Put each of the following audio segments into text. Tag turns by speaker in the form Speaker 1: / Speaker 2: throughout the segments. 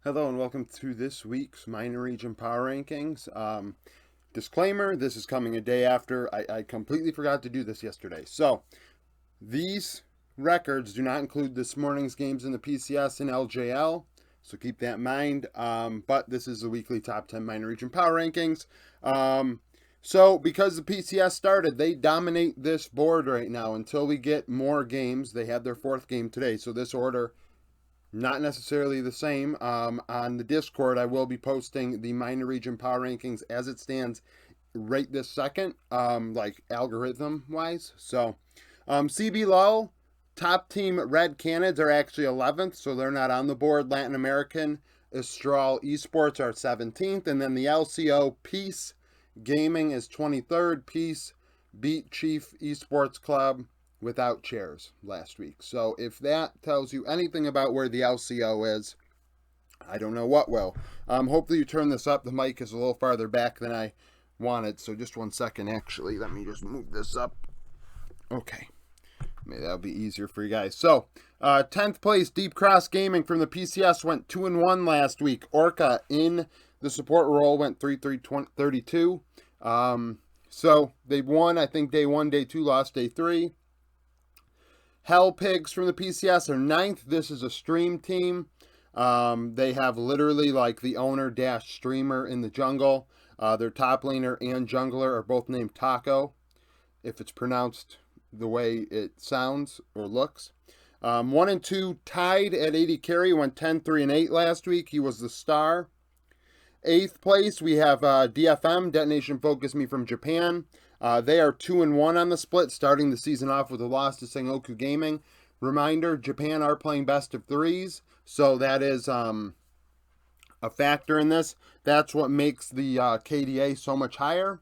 Speaker 1: Hello and welcome to this week's Minor Region Power Rankings. Disclaimer, this is coming a day after. I completely forgot to do this yesterday. So, these records do not include this morning's games in the PCS and LJL, so keep that in mind. But this is the weekly top 10 Minor Region Power Rankings. So, because the PCS started, they dominate this board right now until we get more games. They had their fourth game today, so this order not necessarily the same. On the Discord, I will be posting the Minor Region Power Rankings as it stands right this second, like algorithm wise. So, CB Lol, top team Red Canids are actually 11th, so they're not on the board. Latin American Lol Esports are 17th, and then the LCO Peace Gaming is 23rd. Peace beat Chief Esports Club without chairs last week. So if that tells you anything about where the LCO is, I don't know what will. Hopefully you turn this up. The mic is a little farther back than I wanted. So just one second, actually. Let me just move this up. Okay. Maybe that'll be easier for you guys. So, 10th place, Deep Cross Gaming from the PCS went 2-1 last week. Orca in the support role went 3-3-32. So they won, I think, day 1, day 2, lost day 3. Hell Pigs from the PCS are 9th. This is a stream team. They have literally like the owner dash streamer in the jungle. Their top laner and jungler are both named Taco, if it's pronounced the way it sounds or looks. 1 and 2 tied at 80 carry, went 10-3-8 last week. He was the star. 8th place, we have DFM, Detonation Focus Me from Japan. They are 2-1 on the split, starting the season off with a loss to Sengoku Gaming. Reminder, Japan are playing best of threes, so that is a factor in this. That's what makes the KDA so much higher.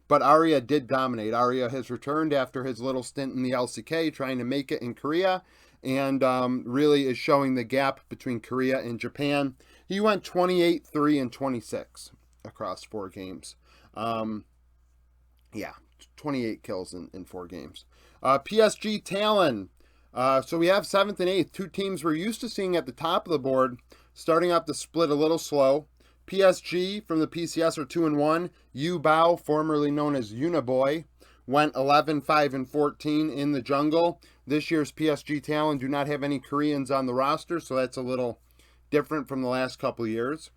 Speaker 1: But Arya did dominate. Arya has returned after his little stint in the LCK, trying to make it in Korea, and really is showing the gap between Korea and Japan. He went 28, 3, and 26 across 4 games. Yeah, 28 kills in 4 games. PSG Talon. So we have 7th and 8th, 2 teams we're used to seeing at the top of the board, starting up the split a little slow. PSG from the PCS are 2-1. Yu Bao, formerly known as Uniboy, went 11, 5, and 14 in the jungle. This year's PSG Talon do not have any Koreans on the roster, so that's a little different from the last couple of years.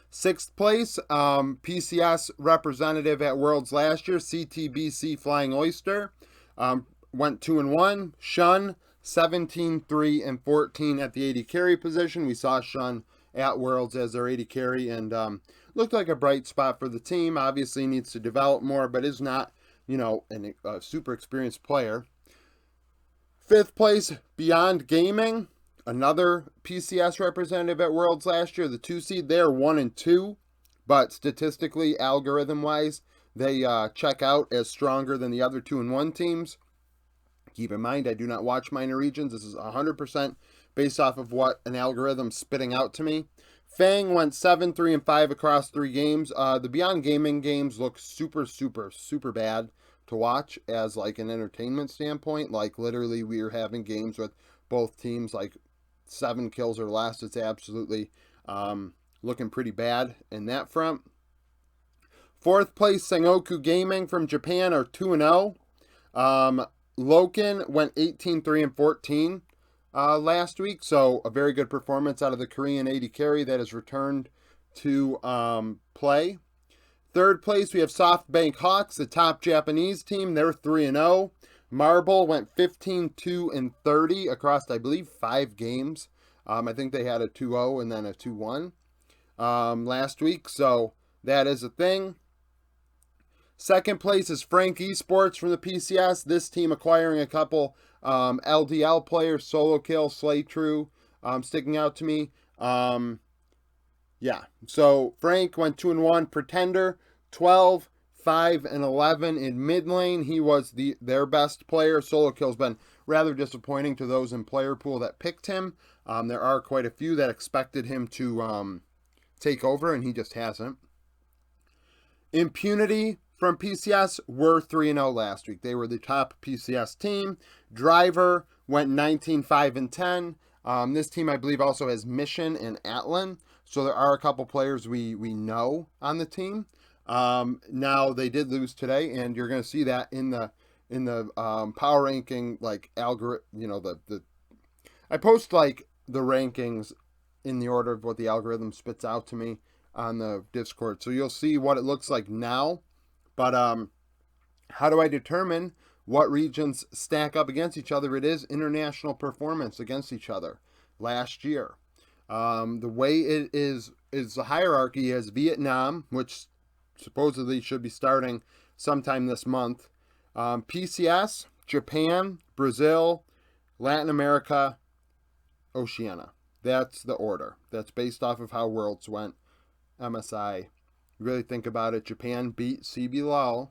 Speaker 1: 6th place, PCS representative at Worlds last year, CTBC Flying Oyster, went 2-1. Shun, 17, 3, and 14 at the 80 carry position. We saw Shun at Worlds as their 80 carry and looked like a bright spot for the team. Obviously needs to develop more, but is not, a super experienced player. 5th place, Beyond Gaming, another PCS representative at Worlds last year, the 2 seed. They're 1 and 2, but statistically, algorithm-wise, they check out as stronger than the other 2 and 1 teams. Keep in mind, I do not watch minor regions. This is 100% based off of what an algorithm's spitting out to me. Fang went 7, 3, and 5 across 3 games. The Beyond Gaming games look super, super, super bad to watch as like an entertainment standpoint. Like literally we are having games with both teams like 7 kills or less. It's absolutely looking pretty bad in that front. 4th place, Sengoku Gaming from Japan are 2-0. Loken went 18, 3, and 14 last week, so a very good performance out of the Korean 80 carry that has returned to play. 3rd place, we have SoftBank Hawks, the top Japanese team. They're 3-0. Marble went 15, 2, and 30 across, I believe, 5 games. I think they had a 2-0 and then a 2-1 last week, so that is a thing. 2nd place is Frank Esports from the PCS. This team acquiring a couple LDL players, Solo Kill, Slay True, sticking out to me. Yeah, so Frank went 2-1. Pretender, 12, 5, and 11 in mid lane. He was their best player. Solo Kill's been rather disappointing to those in player pool that picked him. There are quite a few that expected him to take over, and he just hasn't. Impunity from PCS were 3-0 last week. They were the top PCS team. Driver went 19, 5, and 10. This team, I believe, also has Mission and Atlan. So there are a couple players we know on the team. Now they did lose today, and you're going to see that in the power ranking like algorithm. You know the I post like the rankings in the order of what the algorithm spits out to me on the Discord. So you'll see what it looks like now. But how do I determine what regions stack up against each other? It is international performance against each other last year. The way it is the hierarchy is Vietnam, which supposedly should be starting sometime this month. PCS, Japan, Brazil, Latin America, Oceania. That's the order. That's based off of how Worlds went. MSI. Really think about it. Japan beat CB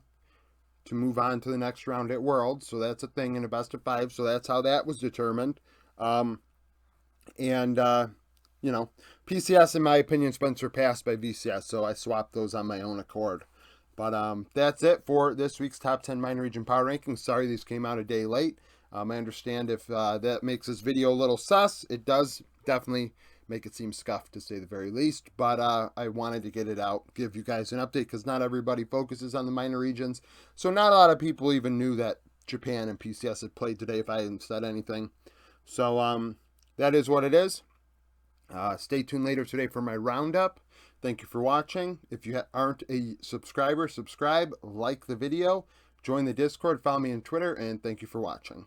Speaker 1: to move on to the next round at Worlds. So that's a thing in a best of 5. So that's how that was determined. You know, PCS, in my opinion, has been surpassed by VCS. So I swapped those on my own accord. But that's it for this week's Top 10 Minor Region Power Rankings. Sorry these came out a day late. I understand if that makes this video a little sus. It does definitely make it seem scuffed, to say the very least. But I wanted to get it out, give you guys an update, because not everybody focuses on the minor regions. So not a lot of people even knew that Japan and PCS had played today if I hadn't said anything. So that is what it is. Stay tuned later today for my roundup. Thank you for watching. If you aren't a subscriber, subscribe, like the video, join the Discord, follow me on Twitter, and thank you for watching.